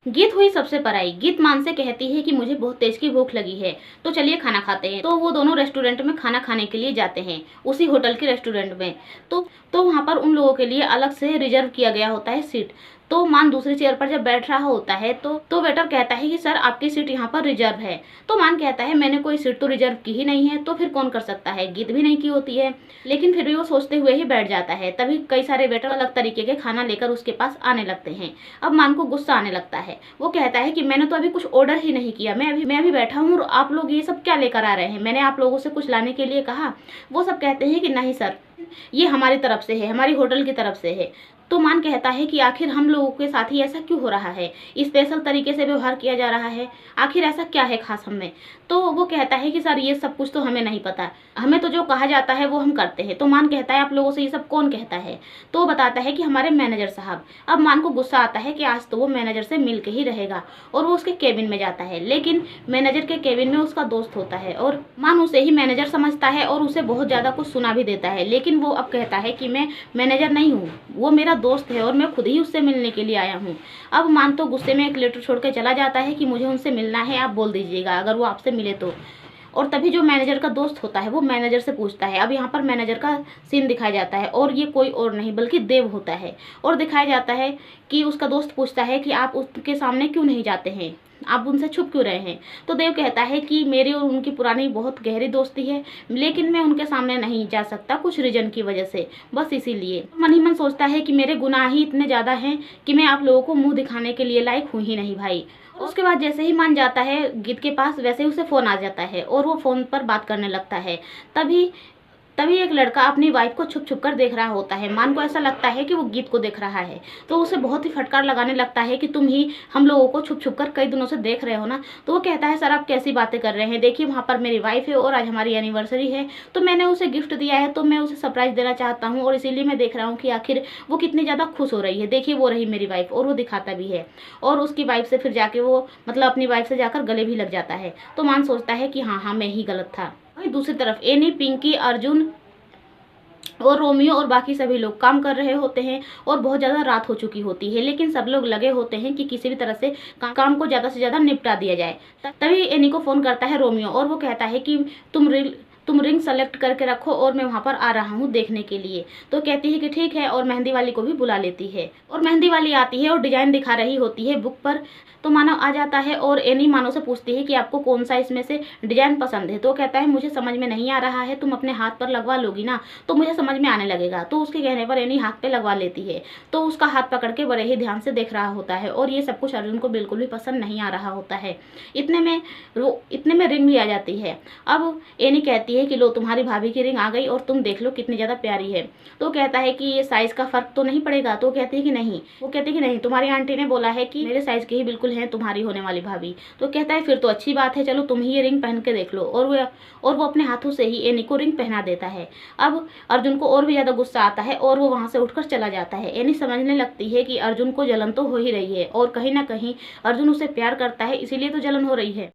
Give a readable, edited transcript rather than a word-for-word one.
गीत हुई सबसे पराई। गीत मान से कहती है कि मुझे बहुत तेज की भूख लगी है, तो चलिए खाना खाते हैं। तो वो दोनों रेस्टोरेंट में खाना खाने के लिए जाते हैं, उसी होटल के रेस्टोरेंट में। तो वहाँ पर उन लोगों के लिए अलग से रिजर्व किया गया होता है सीट। तो मान दूसरी चेयर पर जब बैठ रहा होता है तो वेटर कहता है कि सर आपकी सीट यहाँ पर रिजर्व है। तो मान कहता है मैंने कोई सीट तो रिजर्व की ही नहीं है, तो फिर कौन कर सकता है, गीत भी नहीं की होती है। लेकिन फिर भी वो सोचते हुए ही बैठ जाता है। तभी कई सारे वेटर अलग तरीके के खाना लेकर उसके पास आने लगते हैं। अब मान को गुस्सा आने लगता है। वो कहता है कि मैंने तो अभी कुछ ऑर्डर ही नहीं किया, मैं अभी बैठा हूँ और आप लोग ये सब क्या लेकर आ रहे हैं, मैंने आप लोगों से कुछ लाने के लिए कहा। वो सब कहते हैं कि नहीं सर, ये हमारी तरफ से है, हमारी होटल की तरफ से है। तो मान कहता है कि आखिर हम लोगों के साथ ही ऐसा क्यों हो रहा है, स्पेशल तरीके से व्यवहार किया जा रहा है, आखिर ऐसा क्या है खास हमें। तो वो कहता है कि सर ये सब कुछ तो हमें नहीं पता, हमें तो जो कहा जाता है वो हम करते हैं। तो मान कहता है आप लोगों से ये सब कौन कहता है। तो वो बताता है कि हमारे मैनेजर साहब। अब मान को गुस्सा आता है कि आज तो वो मैनेजर से मिल के ही रहेगा, और वो उसके केबिन में जाता है। लेकिन मैनेजर के केबिन में उसका दोस्त होता है और मान उसे ही मैनेजर समझता है और उसे बहुत ज़्यादा कुछ सुना भी देता है। लेकिन वो अब कहता है कि मैं मैनेजर नहीं हूँ, वो मेरा दोस्त है और मैं खुद ही उससे मिलने के लिए आया हूँ। अब मान तो गुस्से में एक लेटर छोड़ के चला जाता है कि मुझे उनसे मिलना है, आप बोल दीजिएगा अगर वो आपसे मिले तो। और तभी जो मैनेजर का दोस्त होता है वो मैनेजर से पूछता है। अब यहाँ पर मैनेजर का सीन दिखाया जाता है और ये कोई और नहीं बल्कि देव होता है। और दिखाया जाता है कि उसका दोस्त पूछता है कि आप उसके सामने क्यों नहीं जाते हैं, आप उनसे छुप क्यों रहे हैं। तो देव कहता है कि मेरी और उनकी पुरानी बहुत गहरी दोस्ती है, लेकिन मैं उनके सामने नहीं जा सकता कुछ रीजन की वजह से, बस इसीलिए। मन ही मन सोचता है कि मेरे गुनाह ही इतने ज़्यादा हैं कि मैं आप लोगों को मुंह दिखाने के लिए लायक हूँ ही नहीं भाई। उसके बाद जैसे ही मान जाता है गीत के पास, वैसे ही उसे फ़ोन आ जाता है और वो फ़ोन पर बात करने लगता है। तभी तभी एक लड़का अपनी वाइफ को छुप छुप कर देख रहा होता है। मान को ऐसा लगता है कि वो गीत को देख रहा है, तो उसे बहुत ही फटकार लगाने लगता है कि तुम ही हम लोगों को छुप छुप कर कई दिनों से देख रहे हो ना। तो वो कहता है सर आप कैसी बातें कर रहे हैं, देखिए वहाँ पर मेरी वाइफ है और आज हमारी एनिवर्सरी है, तो मैंने उसे गिफ्ट दिया है, तो मैं उसे सरप्राइज़ देना चाहता हूँ और इसीलिए मैं देख रहा हूँ कि आखिर वो कितनी ज़्यादा खुश हो रही है। देखिए वो रही मेरी वाइफ, और वो दिखाता भी है। और उसकी वाइफ से फिर जाके वो मतलब अपनी वाइफ से जाकर गले भी लग जाता है। तो मान सोचता है कि हाँ हाँ मैं ही गलत था। वहीं दूसरी तरफ एनी, पिंकी, अर्जुन और रोमियो और बाकी सभी लोग काम कर रहे होते हैं और बहुत ज़्यादा रात हो चुकी होती है। लेकिन सब लोग लगे होते हैं कि किसी भी तरह से काम को ज़्यादा से ज़्यादा निपटा दिया जाए। तभी एनी को फ़ोन करता है रोमियो और वो कहता है कि तुम रिंग सेलेक्ट करके रखो और मैं वहाँ पर आ रहा हूँ देखने के लिए। तो कहती है कि ठीक है, और मेहंदी वाली को भी बुला लेती है। और मेहंदी वाली आती है और डिज़ाइन दिखा रही होती है बुक पर। तो मानव आ जाता है और एनी मानव से पूछती है कि आपको कौन सा इसमें से डिजाइन पसंद है। तो कहता है मुझे समझ में नहीं आ रहा है, तुम अपने हाथ पर लगवा लोगी ना तो मुझे समझ में आने लगेगा। तो उसके कहने पर एनी हाथ पे लगवा लेती है। तो उसका हाथ पकड़ के बड़े ही ध्यान से देख रहा होता है और ये सब कुछ अर्जुन को बिल्कुल भी पसंद नहीं आ रहा होता है। इतने में रिंग भी आ जाती है। अब एनी कहती है कि लो तुम्हारी भाभी की रिंग आ गई और तुम देख लो कितनी ज़्यादा प्यारी है। तो कहता है कि ये साइज़ का फ़र्क तो नहीं पड़ेगा। तो कहती है कि नहीं, वो कहती है कि नहीं, तुम्हारी आंटी ने बोला है कि मेरे साइज़ के ही बिल्कुल हैं तुम्हारी होने वाली भाभी। तो कहता है फिर तो अच्छी बात है, चलो तुम ही ये रिंग पहन के देख लो। और वो अपने हाथों से ही एनी को रिंग पहना देता है। अब अर्जुन को और भी ज़्यादा गुस्सा आता है और वो वहाँ से उठकर चला जाता है। एनी समझने लगती है कि अर्जुन को जलन तो हो ही रही है और कहीं ना कहीं अर्जुन उसे प्यार करता है, इसीलिए तो जलन हो रही है।